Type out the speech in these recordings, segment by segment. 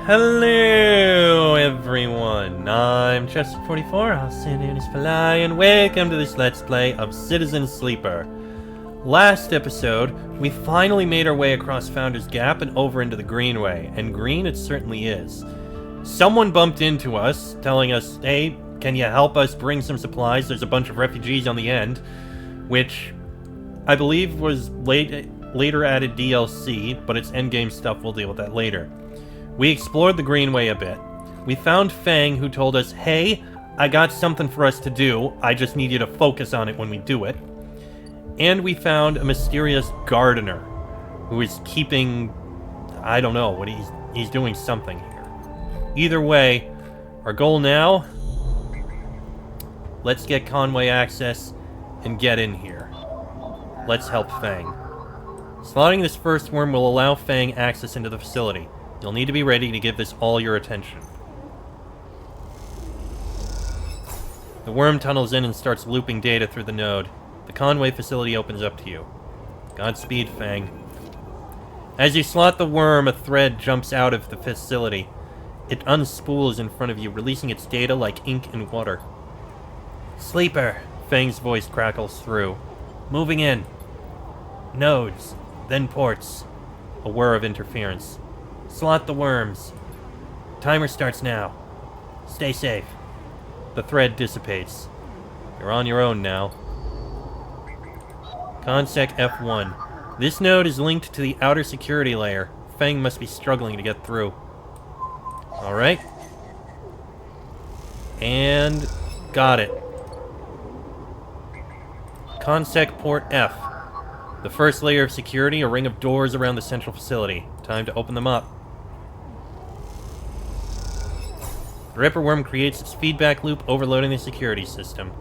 Hello everyone, I'm Chester44, also known as Fly, and welcome to this Let's Play of Citizen Sleeper. Last episode, we finally made our way across Founder's Gap and over into the Greenway, and green it certainly is. Someone bumped into us, telling us, hey, can you help us bring some supplies? There's a bunch of refugees on the end, which I believe was later added DLC, but it's endgame stuff, we'll deal with that later. We explored the Greenway a bit. We found Fang, who told us, hey, I got something for us to do, I just need you to focus on it when we do it. And we found a mysterious gardener, who is keeping, I don't know, what he's doing something here. Either way, our goal now, let's get Conway access and get in here. Let's help Fang. Slotting this first worm will allow Fang access into the facility. You'll need to be ready to give this all your attention. The worm tunnels in and starts looping data through the node. The Conway facility opens up to you. Godspeed, Fang. As you slot the worm, a thread jumps out of the facility. It unspools in front of you, releasing its data like ink in water. Sleeper, Fang's voice crackles through. Moving in. Nodes, then ports. A whir of interference. Slot the worms. Timer starts now. Stay safe. The thread dissipates. You're on your own now. Consec F1. This node is linked to the outer security layer. Fang must be struggling to get through. Alright. And got it. Consec Port F. The first layer of security, a ring of doors around the central facility. Time to open them up. The Ripper Worm creates its feedback loop, overloading the security system.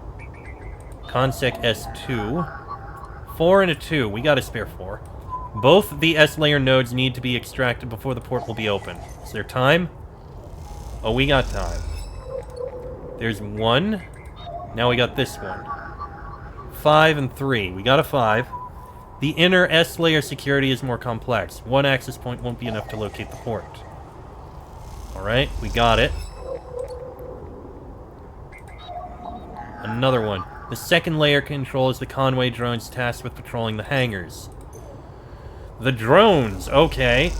Consec S2. 4 and a 2. We got a spare 4. Both the S-layer nodes need to be extracted before the port will be open. Is there time? Oh, we got time. There's 1. Now we got this one. 5 and 3. We got a 5. The inner S-layer security is more complex. One access point won't be enough to locate the port. Alright, we got it. Another one. The second layer controls the Conway drones tasked with patrolling the hangars. The drones! Okay.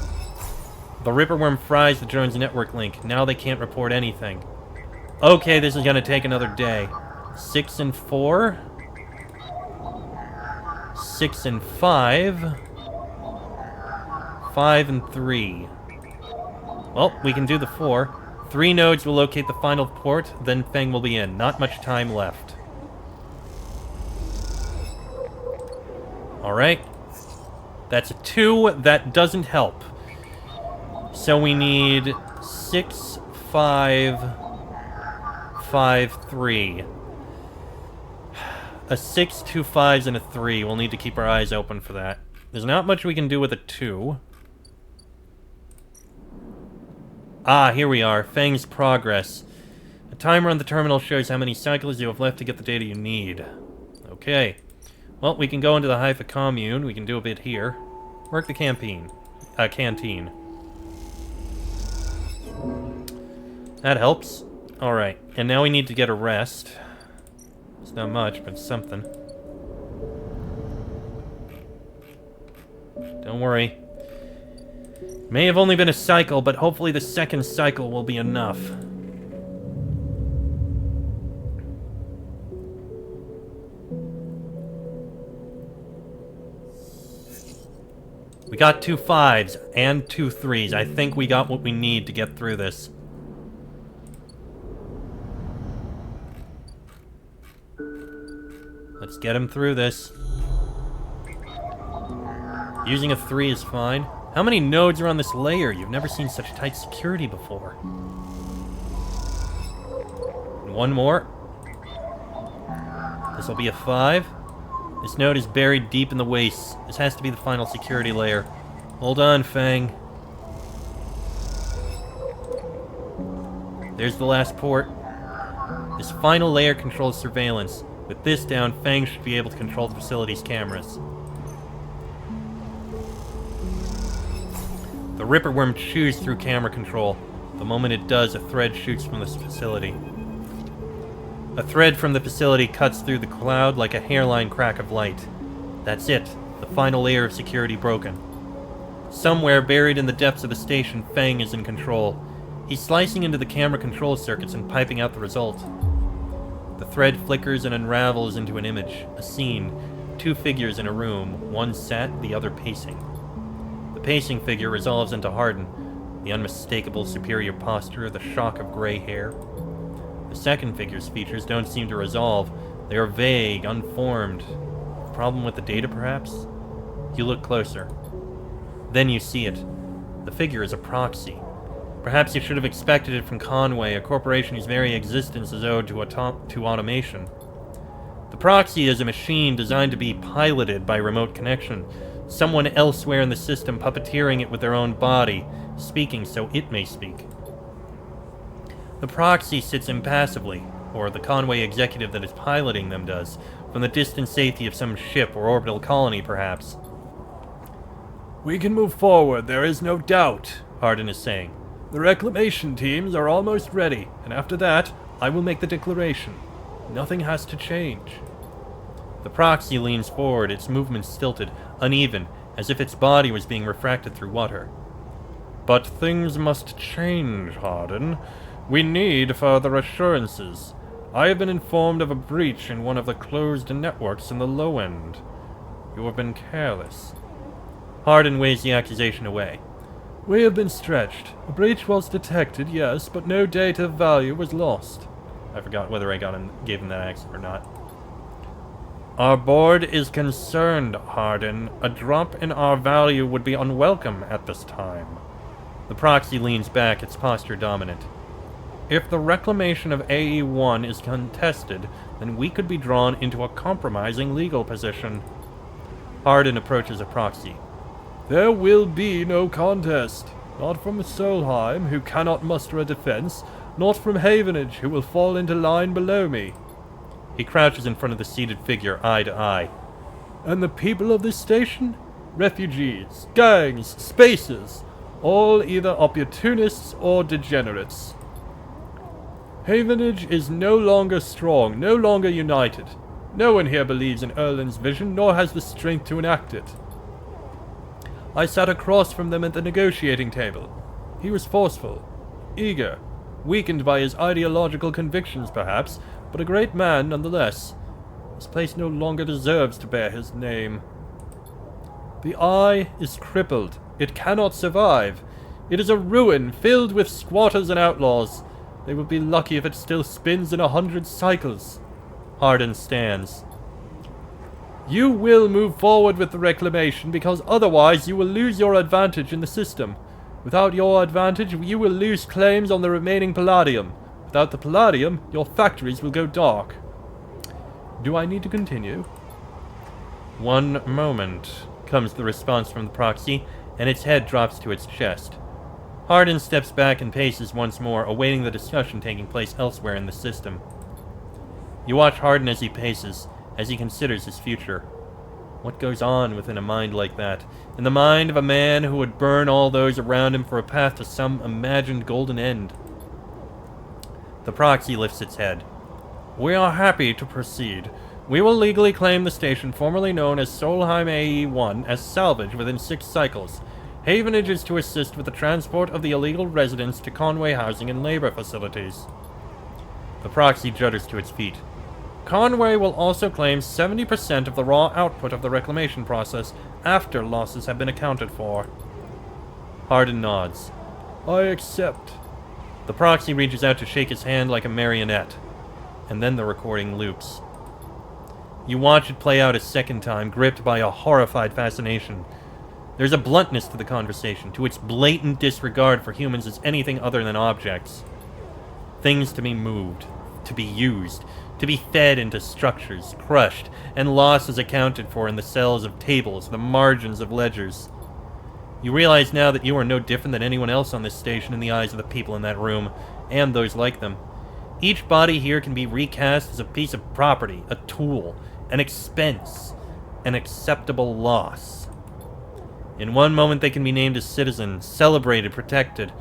The Ripper Worm fries the drone's network link. Now they can't report anything. Okay, this is gonna take another day. 6 and 4. 6 and 5. 5 and 3. Well, we can do the 4. 3 nodes will locate the final port, then Fang will be in. Not much time left. Alright. That's a 2. That doesn't help. So we need 6, 5, 5, 3. A 6, 2 5s, and a 3. We'll need to keep our eyes open for that. There's not much we can do with a 2. Ah, here we are. Fang's progress. A timer on the terminal shows how many cycles you have left to get the data you need. Okay. Well, we can go into the Haifa commune. We can do a bit here. Work the canteen. That helps. Alright. And now we need to get a rest. It's not much, but it's something. Don't worry. May have only been a cycle, but hopefully the second cycle will be enough. We got 2 5s and 2 3s. I think we got what we need to get through this. Let's get him through this. Using a 3 is fine. How many nodes are on this layer? You've never seen such tight security before. And 1 more. This will be a 5. This node is buried deep in the wastes. This has to be the final security layer. Hold on, Fang. There's the last port. This final layer controls surveillance. With this down, Fang should be able to control the facility's cameras. The Ripper Worm chews through camera control. The moment it does, a thread shoots from this facility. A thread from the facility cuts through the cloud like a hairline crack of light. That's it. The final layer of security broken. Somewhere buried in the depths of the station, Feng is in control. He's slicing into the camera control circuits and piping out the result. The thread flickers and unravels into an image, a scene, 2 figures in a room, one sat, the other pacing. The pacing figure resolves into Hardin, the unmistakable superior posture, the shock of gray hair. The second figure's features don't seem to resolve. They are vague, unformed. Problem with the data, perhaps? You look closer. Then you see it. The figure is a proxy. Perhaps you should have expected it from Conway, a corporation whose very existence is owed to automation. The proxy is a machine designed to be piloted by remote connection. Someone elsewhere in the system puppeteering it with their own body, speaking so it may speak. The proxy sits impassively, or the Conway executive that is piloting them does, from the distant safety of some ship or orbital colony, perhaps. We can move forward, there is no doubt, Hardin is saying. The reclamation teams are almost ready, and after that, I will make the declaration. Nothing has to change. The proxy leans forward, its movements stilted, uneven, as if its body was being refracted through water. But things must change, Hardin. We need further assurances. I have been informed of a breach in one of the closed networks in the low end. You have been careless. Hardin waves the accusation away. We have been stretched. A breach was detected, yes, but no data of value was lost. I forgot whether I gave him that accent or not. Our board is concerned, Hardin. A drop in our value would be unwelcome at this time. The proxy leans back, its posture dominant. If the reclamation of AE-1 is contested, then we could be drawn into a compromising legal position. Hardin approaches a proxy. There will be no contest. Not from Solheim, who cannot muster a defense, not from Havenage, who will fall into line below me. He crouches in front of the seated figure, eye to eye. And the people of this station? Refugees, gangs, spacers, all either opportunists or degenerates. Havenage is no longer strong, no longer united. No one here believes in Erland's vision, nor has the strength to enact it. I sat across from them at the negotiating table. He was forceful, eager, weakened by his ideological convictions, perhaps, but a great man nonetheless. This place no longer deserves to bear his name. The Eye is crippled. It cannot survive. It is a ruin filled with squatters and outlaws. They will be lucky if it still spins in 100 cycles. Hardin stands. You will move forward with the reclamation because otherwise you will lose your advantage in the system. Without your advantage, you will lose claims on the remaining palladium. Without the palladium, your factories will go dark. Do I need to continue? One moment, comes the response from the proxy, and its head drops to its chest. Hardin steps back and paces once more, awaiting the discussion taking place elsewhere in the system. You watch Hardin as he paces, as he considers his future. What goes on within a mind like that? In the mind of a man who would burn all those around him for a path to some imagined golden end. The proxy lifts its head. We are happy to proceed. We will legally claim the station formerly known as Solheim AE-1 as salvage within 6 cycles. Havenage is to assist with the transport of the illegal residents to Conway housing and labor facilities. The proxy judders to its feet. Conway will also claim 70% of the raw output of the reclamation process after losses have been accounted for. Hardin nods. I accept. The proxy reaches out to shake his hand like a marionette, and then the recording loops. You watch it play out a second time, gripped by a horrified fascination. There's a bluntness to the conversation, to its blatant disregard for humans as anything other than objects. Things to be moved, to be used, to be fed into structures, crushed, and losses accounted for in the cells of tables, the margins of ledgers. You realize now that you are no different than anyone else on this station in the eyes of the people in that room, and those like them. Each body here can be recast as a piece of property, a tool, an expense, an acceptable loss. In one moment they can be named as citizens, celebrated, protected.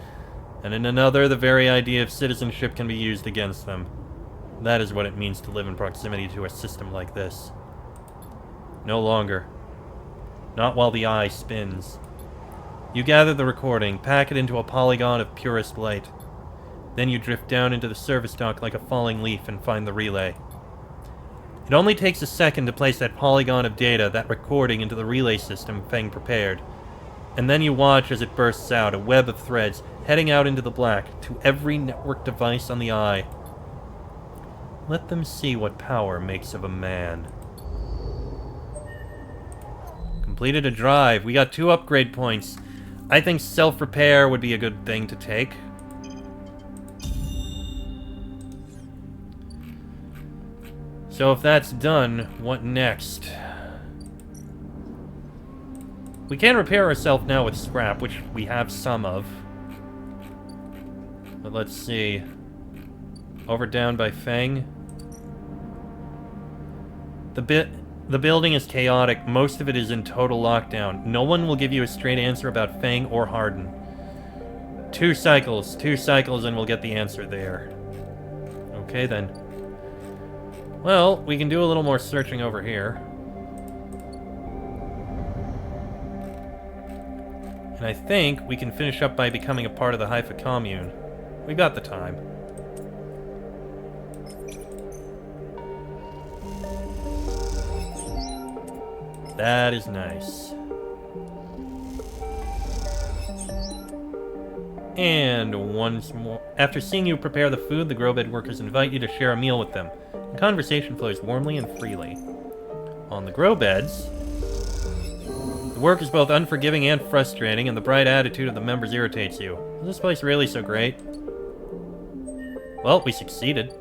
And in another, the very idea of citizenship can be used against them. That is what it means to live in proximity to a system like this. No longer. Not while the eye spins. You gather the recording, pack it into a polygon of purest light. Then you drift down into the service dock like a falling leaf and find the relay. It only takes a second to place that polygon of data, that recording, into the relay system Feng prepared. And then you watch as it bursts out, a web of threads, heading out into the black, to every network device on the eye. Let them see what power makes of a man. Completed a drive. We got 2 upgrade points. I think self-repair would be a good thing to take. So if that's done, what next? We can repair ourselves now with scrap, which we have some of. But let's see. Over down by Feng. The building is chaotic. Most of it is in total lockdown. No one will give you a straight answer about Feng or Harden. 2 cycles, and we'll get the answer there. Okay then. Well, we can do a little more searching over here. And I think we can finish up by becoming a part of the Haifa commune. We got the time. That is nice. And once more. After seeing you prepare the food, the grow bed workers invite you to share a meal with them. The conversation flows warmly and freely. On the grow beds, the work is both unforgiving and frustrating, and the bright attitude of the members irritates you. Is this place really so great? Well, we succeeded.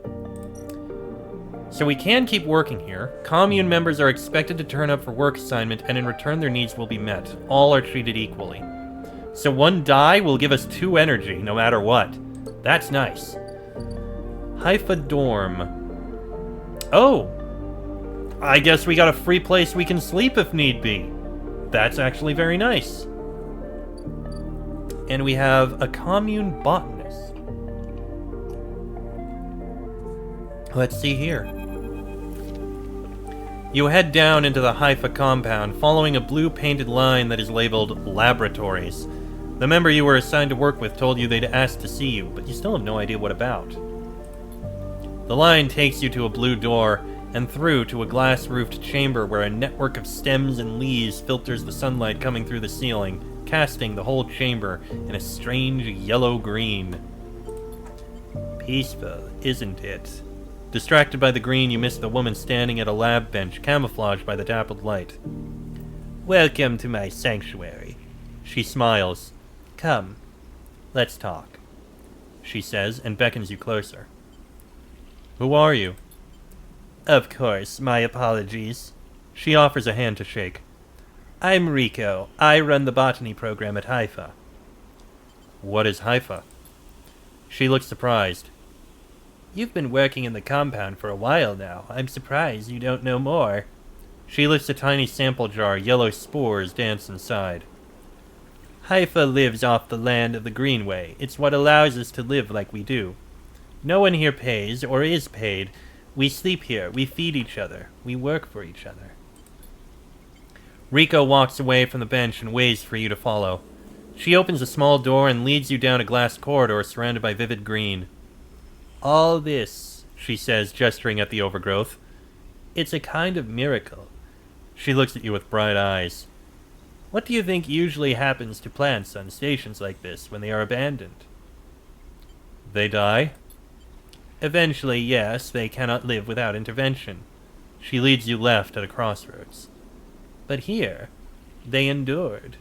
So we can keep working here. Commune members are expected to turn up for work assignment, and in return their needs will be met. All are treated equally. So 1 die will give us 2 energy, no matter what. That's nice. Haifa dorm. Oh! I guess we got a free place we can sleep if need be. That's actually very nice. And we have a commune botanist. Let's see here. You head down into the Haifa compound, following a blue painted line that is labeled Laboratories. The member you were assigned to work with told you they'd asked to see you, but you still have no idea what about. The line takes you to a blue door, and through to a glass-roofed chamber where a network of stems and leaves filters the sunlight coming through the ceiling, casting the whole chamber in a strange yellow-green. Peaceful, isn't it? Distracted by the green, you miss the woman standing at a lab bench, camouflaged by the dappled light. Welcome to my sanctuary. She smiles. Come, let's talk, she says, and beckons you closer. Who are you? Of course, my apologies. She offers a hand to shake. I'm Rico. I run the botany program at Haifa. What is Haifa? She looks surprised. You've been working in the compound for a while now. I'm surprised you don't know more. She lifts a tiny sample jar. Yellow spores dance inside. Haifa lives off the land of the Greenway. It's what allows us to live like we do. No one here pays, or is paid. We sleep here. We feed each other. We work for each other. Rico walks away from the bench and waits for you to follow. She opens a small door and leads you down a glass corridor surrounded by vivid green. All this, she says, gesturing at the overgrowth. It's a kind of miracle. She looks at you with bright eyes. What do you think usually happens to plants on stations like this when they are abandoned? They die? Eventually, yes, they cannot live without intervention. She leads you left at a crossroads. But here, they endured.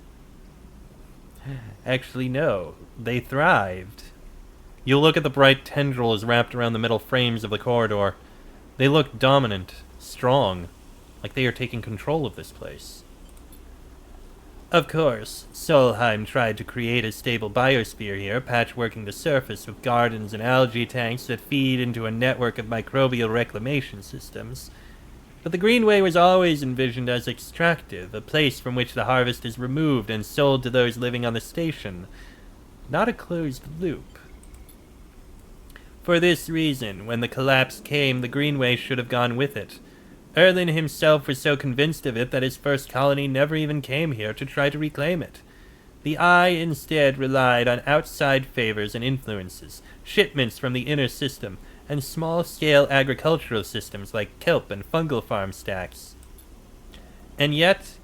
Actually, no, they thrived. You look at the bright tendrils wrapped around the metal frames of the corridor. They look dominant, strong, like they are taking control of this place. Of course, Solheim tried to create a stable biosphere here, patchworking the surface with gardens and algae tanks that feed into a network of microbial reclamation systems. But the Greenway was always envisioned as extractive, a place from which the harvest is removed and sold to those living on the station. not a closed loop. For this reason, when the collapse came, the Greenway should have gone with it. Erlen himself was so convinced of it that his first colony never even came here to try to reclaim it. The Eye instead relied on outside favors and influences, shipments from the inner system, and small-scale agricultural systems like kelp and fungal farm stacks. And yet,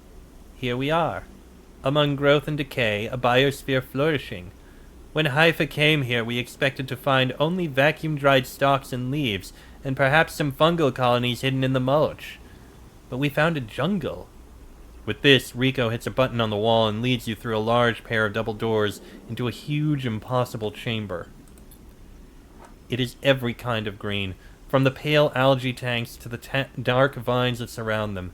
here we are, among growth and decay, a biosphere flourishing. When Haifa came here, we expected to find only vacuum-dried stalks and leaves, and perhaps some fungal colonies hidden in the mulch. But we found a jungle. With this, Rico hits a button on the wall and leads you through a large pair of double doors into a huge, impossible chamber. It is every kind of green, from the pale algae tanks to the dark vines that surround them.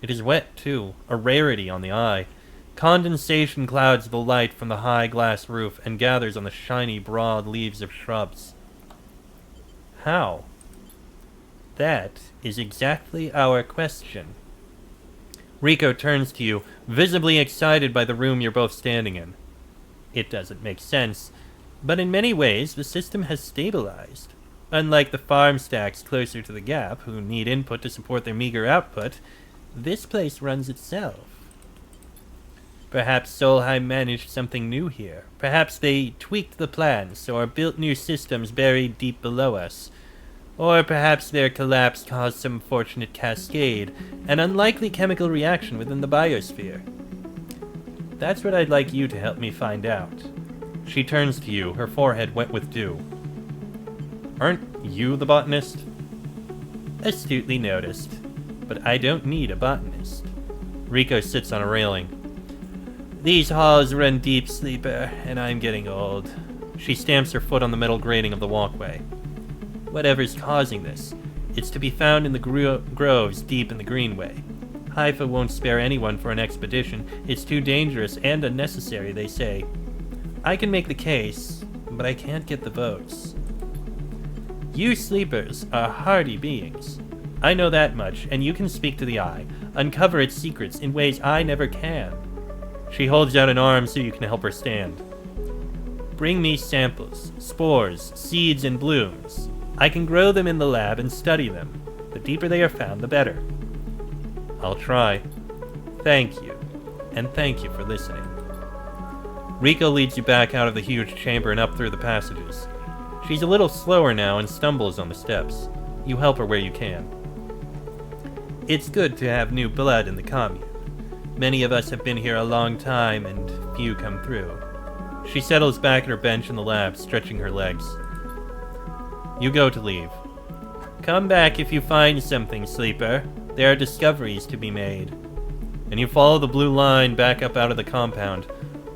It is wet, too, a rarity on the Eye. Condensation clouds the light from the high glass roof and gathers on the shiny, broad leaves of shrubs. How? That is exactly our question. Rico turns to you, visibly excited by the room you're both standing in. It doesn't make sense, but in many ways the system has stabilized. Unlike the farm stacks closer to the gap, who need input to support their meager output, this place runs itself. Perhaps Solheim managed something new here. Perhaps they tweaked the plans or built new systems buried deep below us. Or perhaps their collapse caused some fortunate cascade, an unlikely chemical reaction within the biosphere. That's what I'd like you to help me find out. She turns to you, her forehead wet with dew. Aren't you the botanist? Astutely noticed. But I don't need a botanist. Rico sits on a railing. These halls run deep, Sleeper, and I'm getting old. She stamps her foot on the metal grating of the walkway. Whatever's causing this, it's to be found in the groves deep in the Greenway. Haifa won't spare anyone for an expedition. It's too dangerous and unnecessary, they say. I can make the case, but I can't get the votes. You Sleepers are hardy beings. I know that much, and you can speak to the Eye, uncover its secrets in ways I never can. She holds out an arm so you can help her stand. Bring me samples, spores, seeds, and blooms. I can grow them in the lab and study them. The deeper they are found, the better. I'll try. Thank you, and thank you for listening. Rico leads you back out of the huge chamber and up through the passages. She's a little slower now and stumbles on the steps. You help her where you can. It's good to have new blood in the commune. Many of us have been here a long time, and few come through. She settles back at her bench in the lab, stretching her legs. You go to leave. Come back if you find something, Sleeper. There are discoveries to be made. And you follow the blue line back up out of the compound,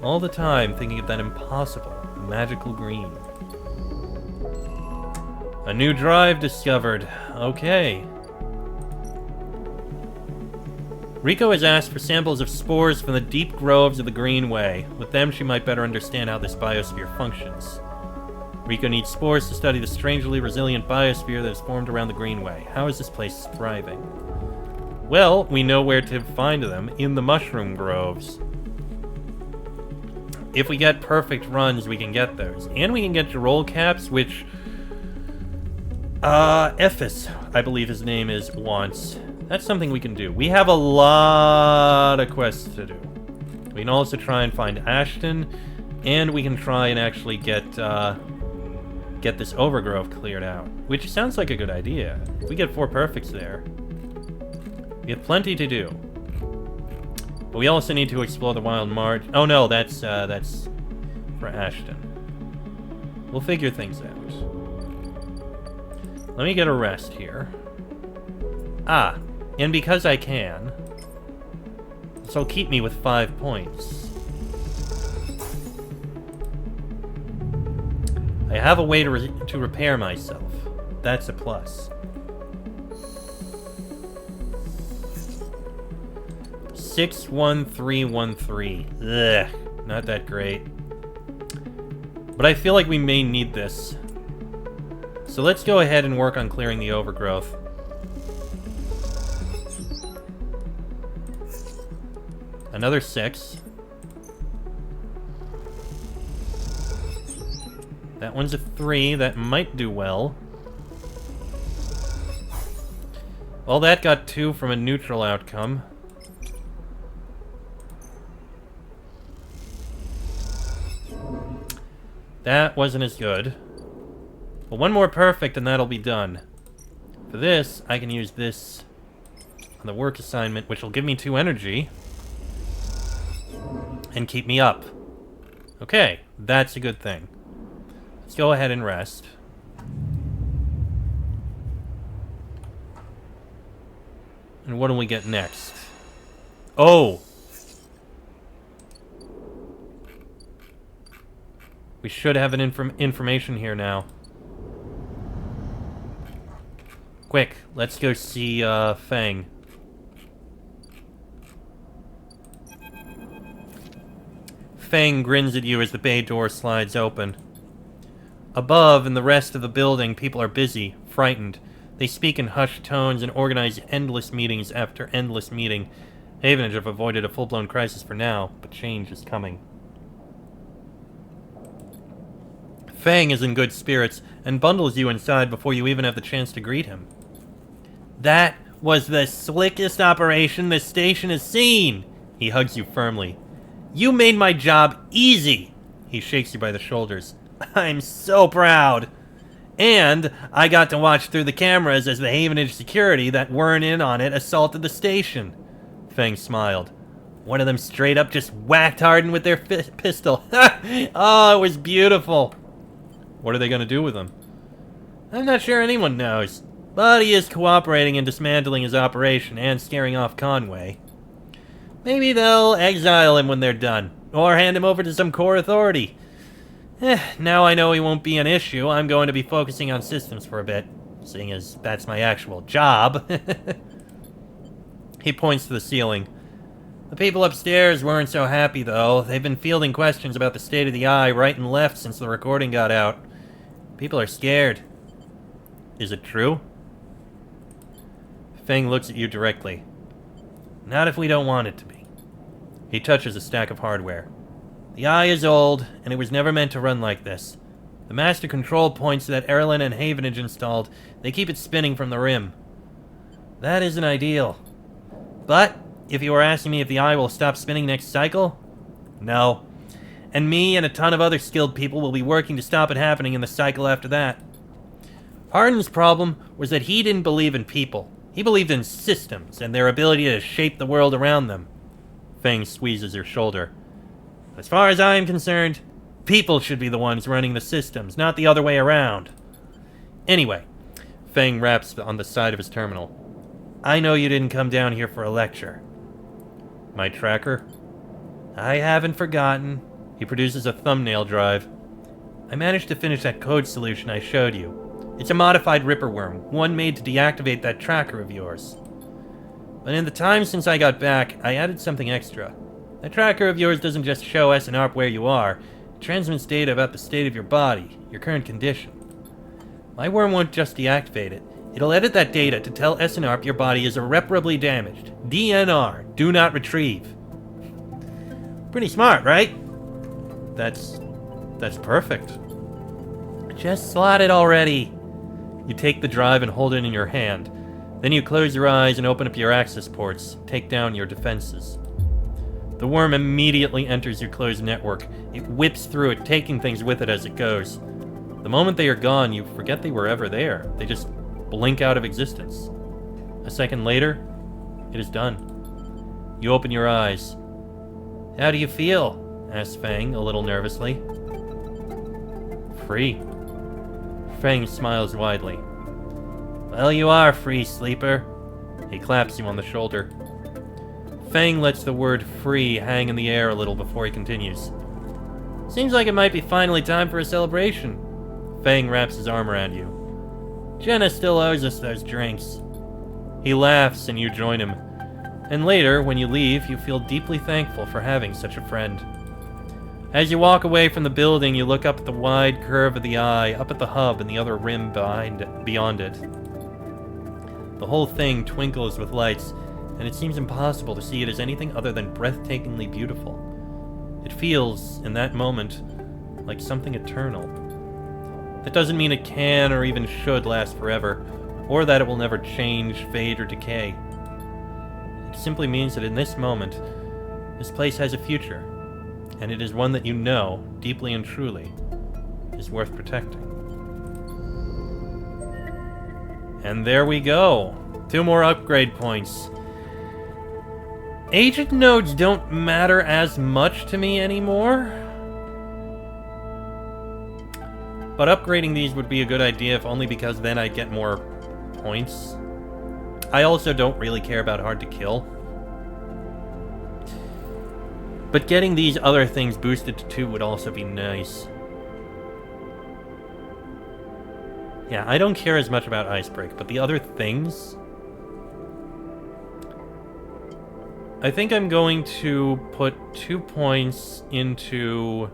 all the time thinking of that impossible, magical green. A new drive discovered. Okay. Rico has asked for samples of spores from the deep groves of the Greenway. With them, she might better understand how this biosphere functions. Rico needs spores to study the strangely resilient biosphere that has formed around the Greenway. How is this place thriving? Well, we know where to find them, in the mushroom groves. If we get perfect runs, we can get those. And we can get Jarol caps, which... Ephis, I believe his name is, wants. That's something we can do. We have a lot of quests to do. We can also try and find Ashton, and we can try and actually get this overgrowth cleared out, which sounds like a good idea. If we get 4 perfects there, we have plenty to do. But we also need to explore the wild march. Oh no, that's for Ashton. We'll figure things out. Let me get a rest here. Ah, and because I can, this will keep me with 5 points. I have a way to repair myself. That's a plus. 61313. Ugh, not that great. But I feel like we may need this. So let's go ahead and work on clearing the overgrowth. Another 6. That one's a 3. That might do well. Well, that got 2 from a neutral outcome. That wasn't as good. But one more perfect and that'll be done. For this, I can use this on the work assignment, which will give me 2 energy. And keep me up. Okay, that's a good thing. Let's go ahead and rest. And what do we get next? Oh! We should have an information here now. Quick, let's go see Fang. Fang grins at you as the bay door slides open. Above, in the rest of the building, people are busy, frightened. They speak in hushed tones and organize endless meetings after endless meeting. Havenage have avoided a full-blown crisis for now, but change is coming. Fang is in good spirits and bundles you inside before you even have the chance to greet him. That was the slickest operation this station has seen! He hugs you firmly. You made my job easy! He shakes you by the shoulders. I'm so proud! And I got to watch through the cameras as the Havenage security that weren't in on it assaulted the station. Fang smiled. One of them straight up just whacked Harden with their pistol. Oh, it was beautiful. What are they going to do with him? I'm not sure anyone knows. But he is cooperating in dismantling his operation and scaring off Conway. Maybe they'll exile him when they're done. Or hand him over to some core authority. Now I know he won't be an issue, I'm going to be focusing on systems for a bit. Seeing as that's my actual job. He points to the ceiling. The people upstairs weren't so happy, though. They've been fielding questions about the state of the eye right and left since the recording got out. People are scared. Is it true? Fang looks at you directly. Not if we don't want it to be. He touches a stack of hardware. The eye is old, and it was never meant to run like this. The master control points that Erlen and Havenage installed, they keep it spinning from the rim. That isn't ideal. But, if you were asking me if the eye will stop spinning next cycle? No. And me and a ton of other skilled people will be working to stop it happening in the cycle after that. Harden's problem was that he didn't believe in people. He believed in systems and their ability to shape the world around them. Fang squeezes her shoulder. As far as I am concerned, people should be the ones running the systems, not the other way around. Anyway, Fang raps on the side of his terminal. I know you didn't come down here for a lecture. My tracker? I haven't forgotten. He produces a thumbnail drive. I managed to finish that code solution I showed you. It's a modified Ripper worm, one made to deactivate that tracker of yours. But in the time since I got back, I added something extra. That tracker of yours doesn't just show SNARP where you are, it transmits data about the state of your body, your current condition. My worm won't just deactivate it, it'll edit that data to tell SNARP your body is irreparably damaged. DNR, do not retrieve. Pretty smart, right? That's perfect. Just slot it already. You take the drive and hold it in your hand. Then you close your eyes and open up your access ports. Take down your defenses. The worm immediately enters your closed network. It whips through it, taking things with it as it goes. The moment they are gone, you forget they were ever there. They just blink out of existence. A second later, it is done. You open your eyes. How do you feel? Asks Fang, a little nervously. Free. Fang smiles widely. Well, you are free, sleeper. He claps you on the shoulder. Fang lets the word free hang in the air a little before he continues. Seems like it might be finally time for a celebration. Fang wraps his arm around you. Jenna still owes us those drinks. He laughs and you join him. And later, when you leave, you feel deeply thankful for having such a friend. As you walk away from the building, you look up at the wide curve of the eye, up at the hub and the other rim beyond it. The whole thing twinkles with lights, and it seems impossible to see it as anything other than breathtakingly beautiful. It feels, in that moment, like something eternal. That doesn't mean it can or even should last forever, or that it will never change, fade, or decay. It simply means that in this moment, this place has a future, and it is one that you know, deeply and truly, is worth protecting. And there we go. 2 more upgrade points. Agent nodes don't matter as much to me anymore. But upgrading these would be a good idea, if only because then I'd get more points. I also don't really care about hard to kill. But getting these other things boosted to 2 would also be nice. Yeah, I don't care as much about Icebreak, but the other things... I think I'm going to put 2 points into...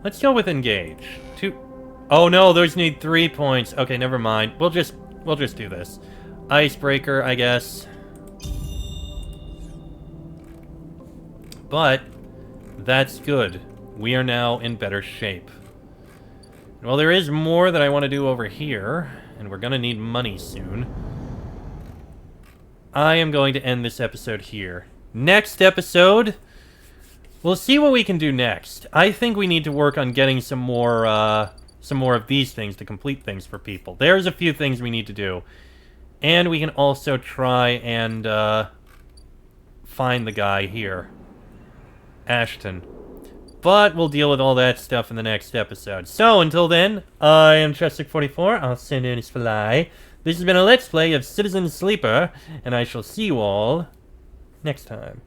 Let's go with Engage. 2... Oh no, those need 3 points. Okay, never mind. We'll just do this. Icebreaker, I guess. But that's good. We are now in better shape. Well, there is more that I want to do over here, and we're going to need money soon. I am going to end this episode here. Next episode, we'll see what we can do next. I think we need to work on getting some more of these things to complete things for people. There's a few things we need to do. And we can also try and find the guy here. Ashton. But we'll deal with all that stuff in the next episode. So, until then, I am Chester44. I'll send in his fly. This has been a Let's Play of Citizen Sleeper, and I shall see you all next time.